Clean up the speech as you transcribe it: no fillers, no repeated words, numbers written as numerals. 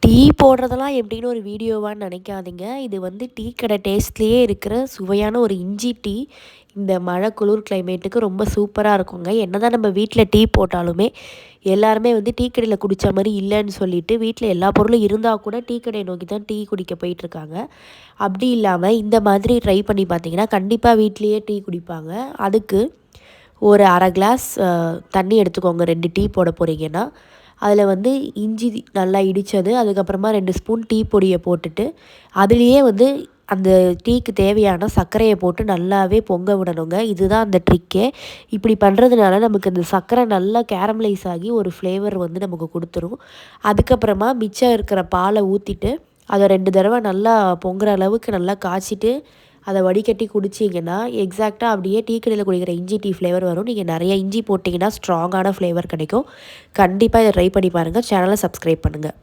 Tea போடுறதெல்லாம் எப்படின்னு ஒரு வீடியோவான்னு நினைக்காதீங்க. இது வந்து டீ கடை டேஸ்ட்லேயே இருக்கிற சுவையான ஒரு இஞ்சி டீ. இந்த மழை குளிர் கிளைமேட்டுக்கு ரொம்ப சூப்பராக இருக்குங்க. என்னதான் நம்ம வீட்டில் டீ போட்டாலுமே எல்லாருமே வந்து டீ கடையில் குடித்த மாதிரி இல்லைன்னு சொல்லிட்டு வீட்டில் எல்லா பொருளும் இருந்தால் கூட டீ கடையை நோக்கி தான் டீ குடிக்க போயிட்டுருக்காங்க. அப்படி இல்லாமல் இந்த மாதிரி ட்ரை பண்ணி பார்த்தீங்கன்னா கண்டிப்பாக வீட்லேயே டீ குடிப்பாங்க. அதுக்கு ஒரு அரை கிளாஸ் தண்ணி எடுத்துக்கோங்க. 2 டீ போட போகிறீங்கன்னா அதில் வந்து இஞ்சி நல்லா இடித்தது, அதுக்கப்புறமா 2 ஸ்பூன் டீ பொடியை போட்டுட்டு அதுலேயே வந்து அந்த டீக்கு தேவையான சர்க்கரையை போட்டு நல்லாவே பொங்க விடணுங்க. இதுதான் அந்த ட்ரிக்கே. இப்படி பண்ணுறதுனால நமக்கு அந்த சர்க்கரை நல்லா கேரமலைஸ் ஆகி ஒரு ஃப்ளேவர் வந்து நமக்கு கொடுத்துரும். அதுக்கப்புறமா மிச்சம் இருக்கிற பாலை ஊற்றிட்டு அதை 2 தடவை நல்லா பொங்குற அளவுக்கு நல்லா காய்ச்சிட்டு அதை வடிகட்டி குடிச்சிங்கன்னா எக்ஸாக்டாக அப்படியே டீ கடையில் குடிக்கிற இஞ்சி டீ ஃப்ளேவர் வரும். நீங்கள் நிறைய இஞ்சி போட்டிங்கன்னா ஸ்ட்ராங்கான ஃப்ளேவர் கிடைக்கும். கண்டிப்பாக இதை ட்ரை பண்ணி பாருங்கள். சேனலை சப்ஸ்கிரைப் பண்ணுங்கள்.